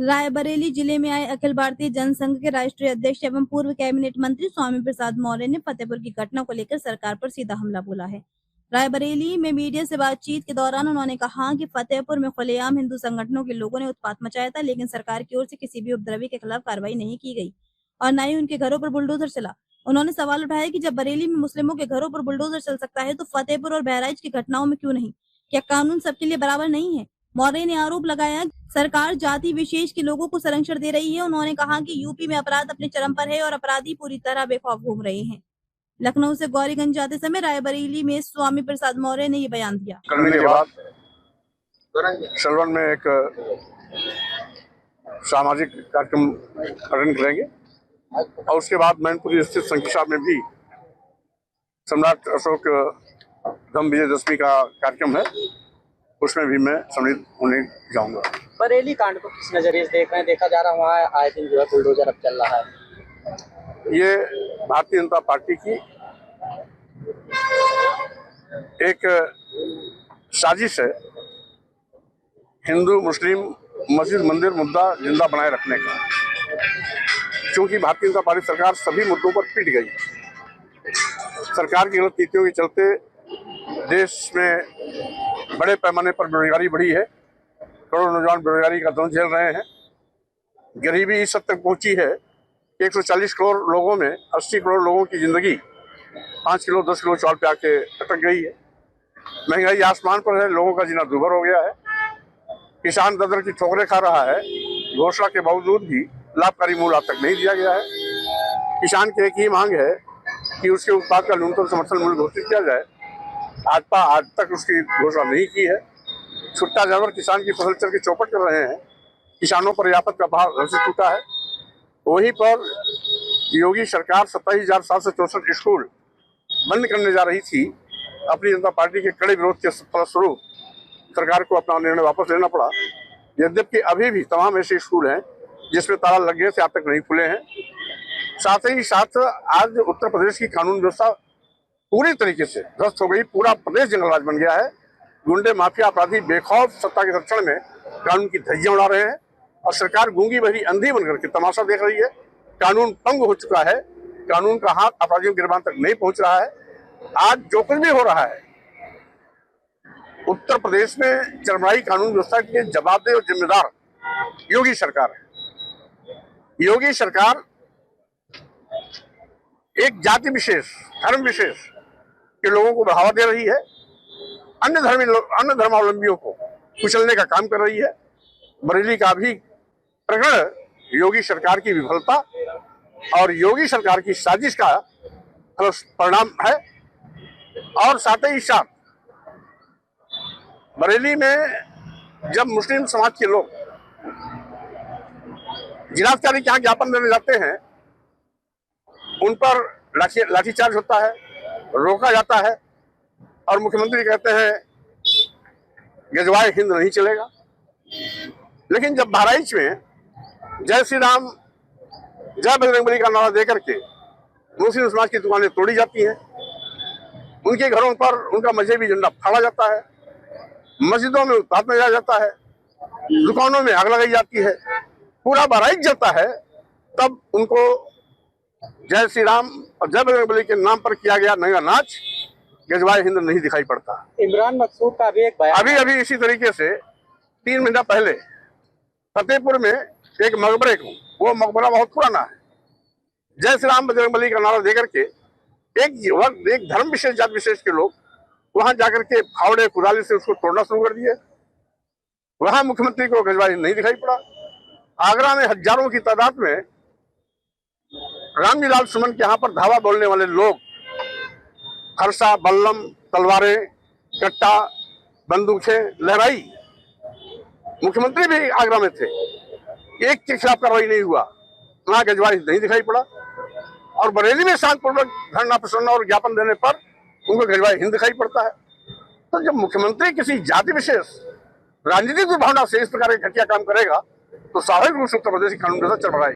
रायबरेली जिले में आए अखिल भारतीय जनसंघ के राष्ट्रीय अध्यक्ष एवं पूर्व कैबिनेट मंत्री स्वामी प्रसाद मौर्य ने फतेहपुर की घटना को लेकर सरकार पर सीधा हमला बोला है। रायबरेली में मीडिया से बातचीत के दौरान उन्होंने कहा कि फतेहपुर में खुलेआम हिंदू संगठनों के लोगों ने उत्पात मचाया था, लेकिन सरकार की ओर से किसी भी उपद्रवी के खिलाफ कार्रवाई नहीं की गई और न ही उनके घरों पर बुलडोजर चला। उन्होंने सवाल उठाया कि जब बरेली में मुस्लिमों के घरों पर बुलडोजर चल सकता है तो फतेहपुर और बहराइच की घटनाओं में क्यों नहीं? क्या कानून सबके लिए बराबर नहीं है? मौर्य ने आरोप लगाया सरकार जाति विशेष के लोगों को संरक्षण दे रही है। उन्होंने कहा कि यूपी में अपराध अपने चरम पर है और अपराधी पूरी तरह बेखौफ घूम रहे हैं। लखनऊ से गौरीगंज जाते समय रायबरेली में स्वामी प्रसाद मौर्य ने ये बयान दिया। करने के बाद सलवन में एक सामाजिक कार्यक्रम अटेंड करेंगे और उसके बाद मैनपुरी स्थित संकिसा में भी सम्राट अशोक धम्म विजयदशमी का कार्यक्रम है, उसमें भी मैं सम्मिलित होने जाऊंगा। बरेली कांड को किस नजरिए से देख रहे हैं? देखा जा रहा है वहाँ आए दिन जो है बुलडोजर अब चल रहा है। ये भारतीय जनता पार्टी की एक साजिश है हिंदू मुस्लिम मस्जिद मंदिर मुद्दा जिंदा बनाए रखने का। क्योंकि भारतीय जनता पार्टी सरकार सभी मुद्दों पर पिट गई। सरकार की गलत नीतियों के चलते देश में बड़े पैमाने पर बेरोजगारी बढ़ी है। करोड़ों नौजवान बेरोजगारी का दंश झेल रहे हैं। गरीबी इस हद तक पहुंची है कि 140 करोड़ लोगों में 80 करोड़ लोगों की जिंदगी 5 किलो 10 किलो चावल पे आके अटक गई है। महंगाई आसमान पर है, लोगों का जीना दूभर हो गया है। किसान दर की ठोकरें खा रहा है। घोषणा के बावजूद भी लाभकारी मूल्य आज तक नहीं दिया गया है। किसान की एक ही मांग है कि उसके उत्पाद का न्यूनतम समर्थन मूल्य घोषित किया जाए। आज तक उसकी घोषणा नहीं की है। छुट्टा जानवर किसान की फसल चल के चौपट कर रहे हैं। किसानों पर आफत का भार घर से टूटा है। वहीं पर योगी सरकार 27,764 स्कूल बंद करने जा रही थी। अपनी जनता पार्टी के कड़े विरोध के फलस्वरूप सरकार को अपना निर्णय वापस लेना पड़ा। यद्यपि अभी भी तमाम ऐसे स्कूल हैं जिसमें ताला लग गए थे, आज तक नहीं खुले हैं। साथ ही साथ आज उत्तर प्रदेश की कानून व्यवस्था पूरी तरीके से ध्वस्त हो गई। पूरा प्रदेश जंगलराज बन गया है। गुंडे माफिया अपराधी बेखौफ सत्ता के संरक्षण में कानून की धज्जियां उड़ा रहे हैं और सरकार गूंगी बहरी अंधी बनकर के तमाशा देख रही है। कानून भंग हो चुका है। कानून का हाथ अपराधियों की गिरबान तक नहीं पहुंच रहा है। आज जो कुछ भी हो रहा है उत्तर प्रदेश में चरमराई कानून व्यवस्था के जवाबदेह और जिम्मेदार योगी सरकार है। योगी सरकार एक जाति विशेष धर्म विशेष के लोगों को बढ़ावा दे रही है। अन्य धर्मावलंबियों को कुचलने का काम कर रही है। बरेली का भी प्रकरण योगी सरकार की विफलता और योगी सरकार की साजिश का परिणाम है। और साथ ही साथ बरेली में जब मुस्लिम समाज के लोग जिलाधिकारी के यहाँ ज्ञापन देने जाते हैं, उन पर लाठीचार्ज होता है, रोका जाता है और मुख्यमंत्री कहते हैं गजवाए हिंद नहीं चलेगा। लेकिन जब बहराइच में जय श्री राम जय बजरंगबली का नारा देकर के मुस्लिम समाज की दुकानें तोड़ी जाती हैं, उनके घरों पर उनका मजहबी झंडा फाड़ा जाता है, मस्जिदों में उत्पात में जाता है, दुकानों में आग लगाई जाती है, पूरा बहराइच जलता है, तब उनको जय श्री राम और जय बजरंगबली के नाम पर किया गया नंगा नाच गजवाए हिंद नहीं दिखाई पड़ता। इमरान मकसूद का भी एक बयान अभी इसी तरीके से 3 महीना पहले फतेहपुर में एक मकबरे को, वो मकबरा बहुत पुराना है, जय श्री राम बजरंगबली का नारा देकर के एक धर्म विशेष जाति विशेष के लोग वहां जाकर के फावड़े कुदाली से उसको तोड़ना शुरू कर दिए। वहां मुख्यमंत्री को गजवाए नहीं दिखाई पड़ा। आगरा में हजारों की तादाद में रामजीलाल सुमन के यहाँ पर धावा बोलने वाले लोग हर्षा, बल्लम, तलवारें, कट्टा, बंदूकें लहराई। मुख्यमंत्री भी आगरा में थे, एक के खिलाफ कार्रवाई नहीं हुआ, वहां गजवाए नहीं दिखाई पड़ा। और बरेली में शांतिपूर्वक धरना प्रदर्शन और ज्ञापन देने पर उनको गजवाए हिंद दिखाई पड़ता है। तो जब मुख्यमंत्री किसी जाति विशेष राजनीतिक दुर्भावना से इस प्रकार के घटिया काम करेगा तो स्वाभाविक रूप से उत्तर प्रदेश की कानून व्यवस्था चरमराएगी।